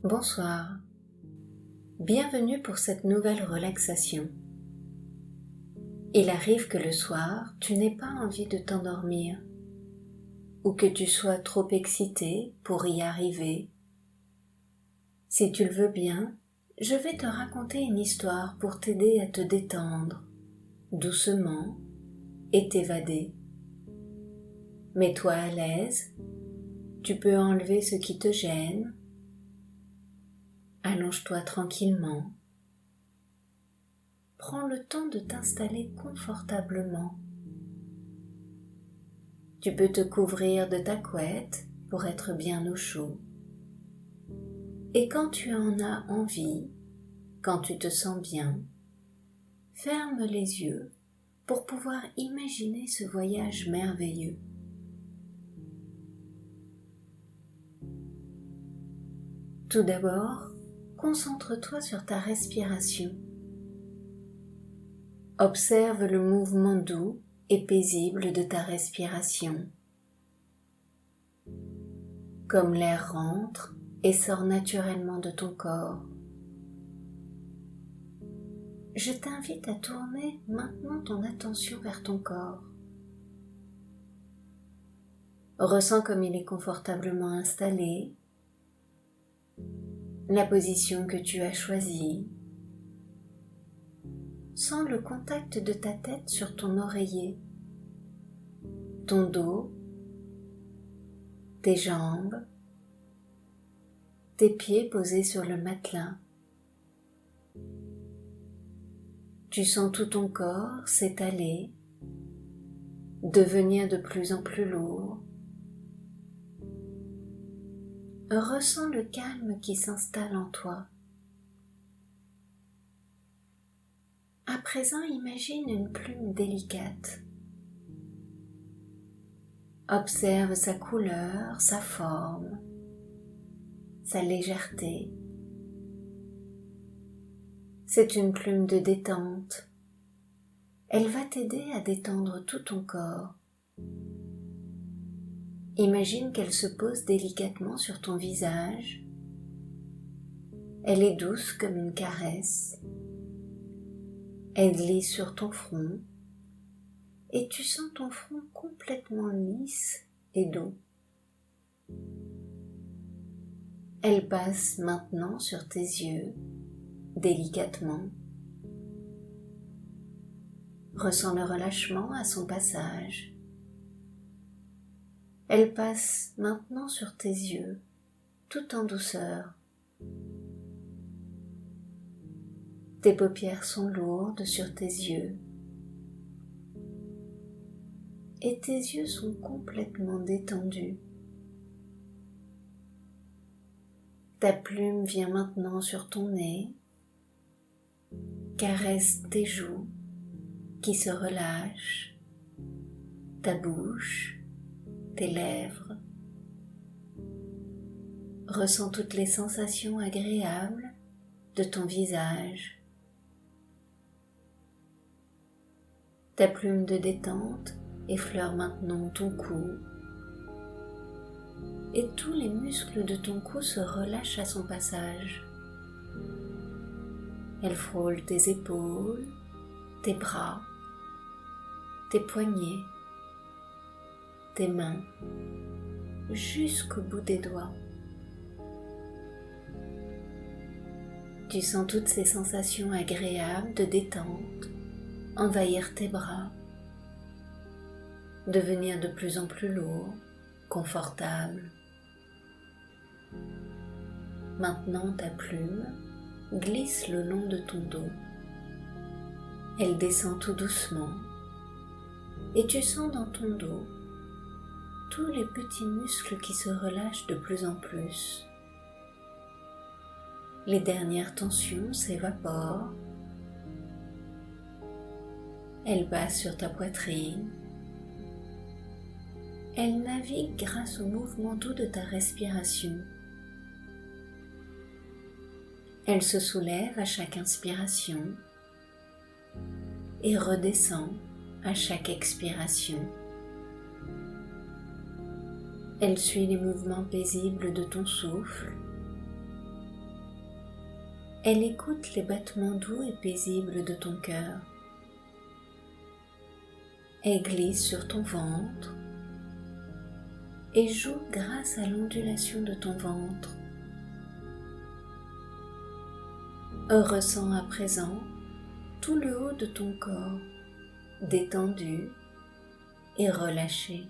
Bonsoir, bienvenue pour cette nouvelle relaxation. Il arrive que le soir, tu n'aies pas envie de t'endormir ou que tu sois trop excité pour y arriver. Si tu le veux bien, je vais te raconter une histoire pour t'aider à te détendre doucement et t'évader. Mets-toi à l'aise, tu peux enlever ce qui te gêne. Allonge-toi tranquillement. Prends le temps de t'installer confortablement. Tu peux te couvrir de ta couette pour être bien au chaud. Et quand tu en as envie, quand tu te sens bien, ferme les yeux pour pouvoir imaginer ce voyage merveilleux. Tout d'abord, concentre-toi sur ta respiration. Observe le mouvement doux et paisible de ta respiration. Comme l'air rentre et sort naturellement de ton corps. Je t'invite à tourner maintenant ton attention vers ton corps. Ressens comme il est confortablement installé, la position que tu as choisie. Sens le contact de ta tête sur ton oreiller, ton dos, tes jambes, tes pieds posés sur le matelas. Tu sens tout ton corps s'étaler, devenir de plus en plus lourd. Ressens le calme qui s'installe en toi. À présent, imagine une plume délicate. Observe sa couleur, sa forme, sa légèreté. C'est une plume de détente. Elle va t'aider à détendre tout ton corps. Imagine qu'elle se pose délicatement sur ton visage. Elle est douce comme une caresse. Elle glisse sur ton front et tu sens ton front complètement lisse et doux. Elle passe maintenant sur tes yeux, délicatement. Ressens le relâchement à son passage. Elle passe maintenant sur tes yeux, tout en douceur. Tes paupières sont lourdes sur tes yeux. Et tes yeux sont complètement détendus. Ta plume vient maintenant sur ton nez, caresse tes joues qui se relâchent, ta bouche, tes lèvres. Ressens toutes les sensations agréables de ton visage. Ta plume de détente effleure maintenant ton cou et tous les muscles de ton cou se relâchent à son passage. Elle frôle tes épaules, tes bras, tes poignets, tes mains, jusqu'au bout des doigts. Tu sens toutes ces sensations agréables de détente envahir tes bras, devenir de plus en plus lourd, confortable. Maintenant ta plume glisse le long de ton dos. Elle descend tout doucement et tu sens dans ton dos tous les petits muscles qui se relâchent de plus en plus. Les dernières tensions s'évaporent. Elle passe sur ta poitrine. Elle navigue grâce au mouvement doux de ta respiration. Elle se soulève à chaque inspiration et redescend à chaque expiration. Elle suit les mouvements paisibles de ton souffle Elle écoute les battements doux et paisibles de ton cœur. Elle glisse sur ton ventre et joue grâce à l'ondulation de ton ventre. Ressens à présent tout le haut de ton corps détendu et relâché.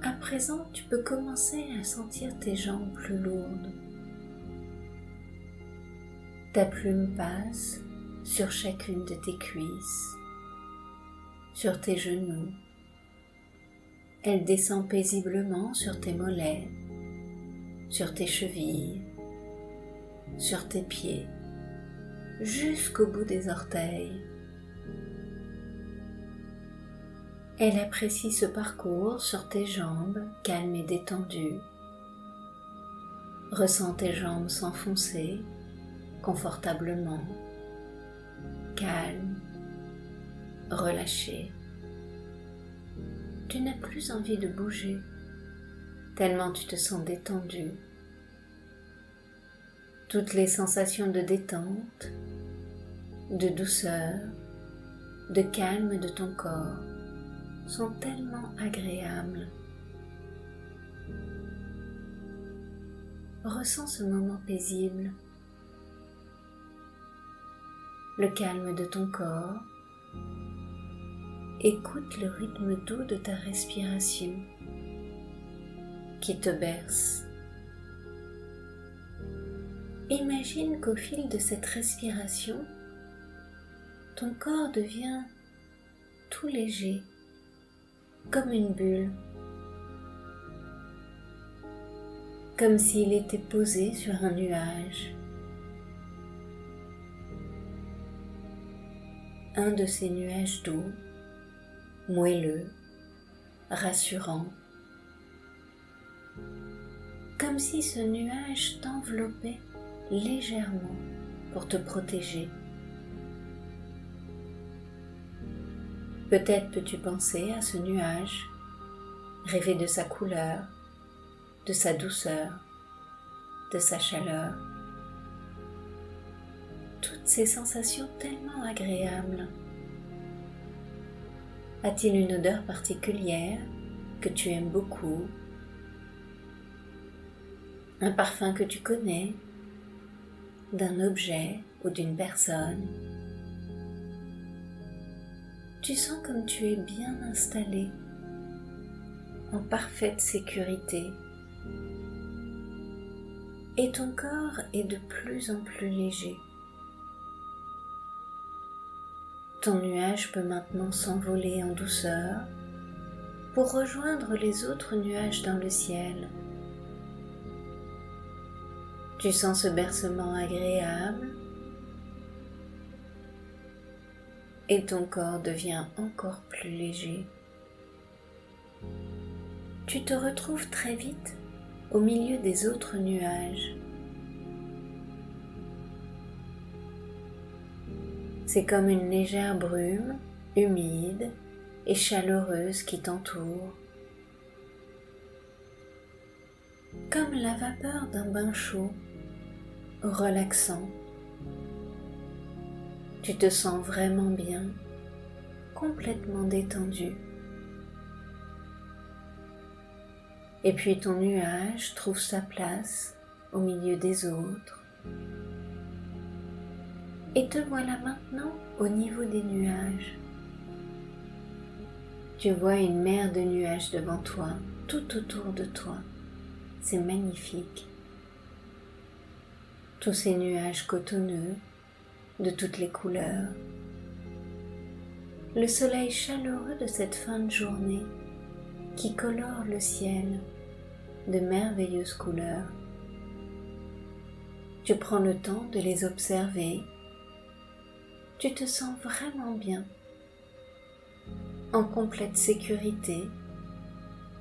À présent, tu peux commencer à sentir tes jambes plus lourdes. Ta plume passe sur chacune de tes cuisses, sur tes genoux. Elle descend paisiblement sur tes mollets, sur tes chevilles, sur tes pieds, jusqu'au bout des orteils. Elle apprécie ce parcours sur tes jambes calmes et détendues. Ressens tes jambes s'enfoncer confortablement, calmes, relâchées. Tu n'as plus envie de bouger, tellement tu te sens détendu. Toutes les sensations de détente, de douceur, de calme de ton corps sont tellement agréables. Ressens ce moment paisible, le calme de ton corps. Écoute le rythme doux de ta respiration qui te berce. Imagine qu'au fil de cette respiration, ton corps devient tout léger, comme une bulle, comme s'il était posé sur un nuage. Un de ces nuages doux, moelleux, rassurant, comme si ce nuage t'enveloppait légèrement pour te protéger. Peut-être peux-tu penser à ce nuage, rêver de sa couleur, de sa douceur, de sa chaleur. Toutes ces sensations tellement agréables. A-t-il une odeur particulière que tu aimes beaucoup? Un parfum que tu connais, d'un objet ou d'une personne? Tu sens comme tu es bien installé, en parfaite sécurité, et ton corps est de plus en plus léger. Ton nuage peut maintenant s'envoler en douceur pour rejoindre les autres nuages dans le ciel. Tu sens ce bercement agréable et ton corps devient encore plus léger. Tu te retrouves très vite au milieu des autres nuages. C'est comme une légère brume, humide et chaleureuse qui t'entoure. Comme la vapeur d'un bain chaud, relaxant. Tu te sens vraiment bien, complètement détendu. Et puis ton nuage trouve sa place au milieu des autres. Et te voilà maintenant au niveau des nuages. Tu vois une mer de nuages devant toi, tout autour de toi. C'est magnifique. Tous ces nuages cotonneux, de toutes les couleurs. Le soleil chaleureux de cette fin de journée qui colore le ciel de merveilleuses couleurs. Tu prends le temps de les observer. Tu te sens vraiment bien, en complète sécurité,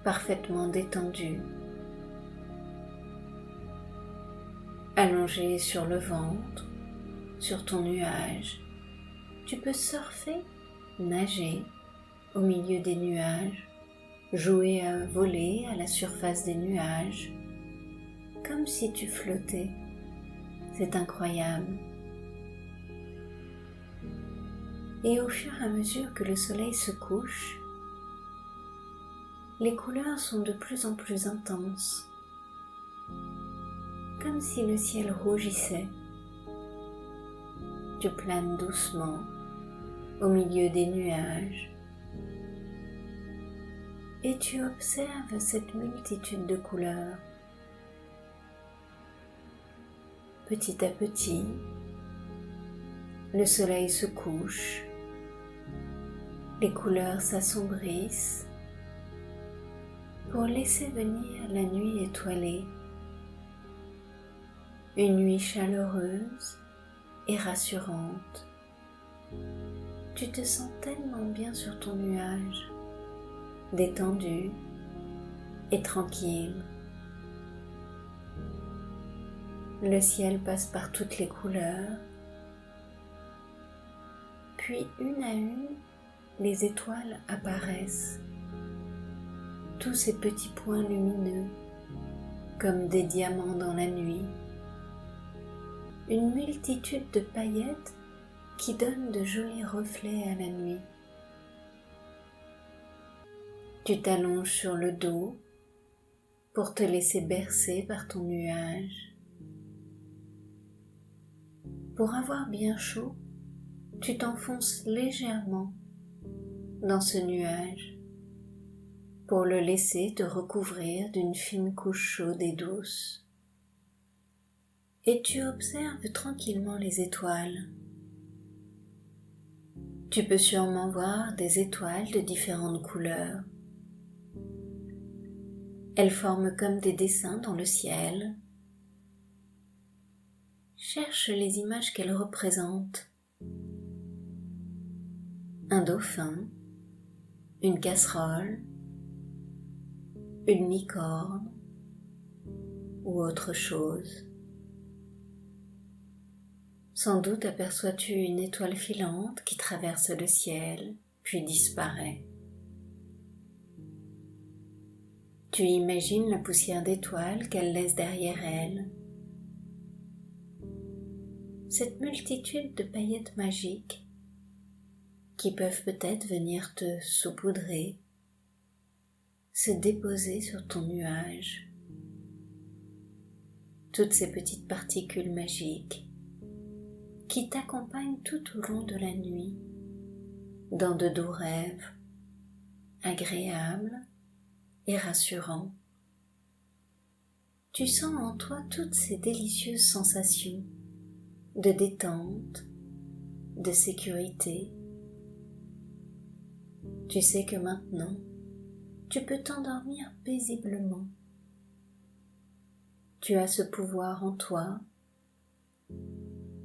parfaitement détendu. Allongé sur le ventre, sur ton nuage, tu peux surfer, nager au milieu des nuages, jouer à voler à la surface des nuages, comme si tu flottais. C'est incroyable. Et au fur et à mesure que le soleil se couche, les couleurs sont de plus en plus intenses, comme si le ciel rougissait. Tu planes doucement au milieu des nuages et tu observes cette multitude de couleurs. Petit à petit, le soleil se couche, les couleurs s'assombrissent pour laisser venir la nuit étoilée, une nuit chaleureuse et rassurante. Tu te sens tellement bien sur ton nuage, détendu et tranquille. Le ciel passe par toutes les couleurs, puis une à une, les étoiles apparaissent, tous ces petits points lumineux, comme des diamants dans la nuit, une multitude de paillettes qui donnent de jolis reflets à la nuit. Tu t'allonges sur le dos pour te laisser bercer par ton nuage. Pour avoir bien chaud, tu t'enfonces légèrement dans ce nuage pour le laisser te recouvrir d'une fine couche chaude et douce. Et tu observes tranquillement les étoiles. Tu peux sûrement voir des étoiles de différentes couleurs. Elles forment comme des dessins dans le ciel. Cherche les images qu'elles représentent. Un dauphin, une casserole, une licorne ou autre chose. Sans doute aperçois-tu une étoile filante qui traverse le ciel, puis disparaît. Tu imagines la poussière d'étoiles qu'elle laisse derrière elle. Cette multitude de paillettes magiques qui peuvent peut-être venir te saupoudrer, se déposer sur ton nuage. Toutes ces petites particules magiques qui t'accompagnent tout au long de la nuit dans de doux rêves agréables et rassurants. Tu sens en toi toutes ces délicieuses sensations de détente, de sécurité. Tu sais que maintenant, tu peux t'endormir paisiblement. Tu as ce pouvoir en toi,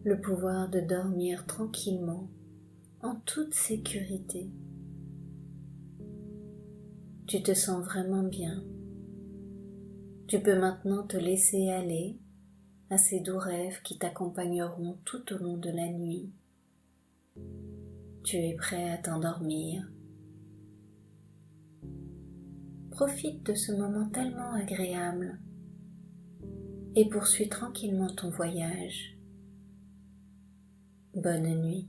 le pouvoir de dormir tranquillement, en toute sécurité. Tu te sens vraiment bien. Tu peux maintenant te laisser aller à ces doux rêves qui t'accompagneront tout au long de la nuit. Tu es prêt à t'endormir. Profite de ce moment tellement agréable et poursuis tranquillement ton voyage. Bonne nuit.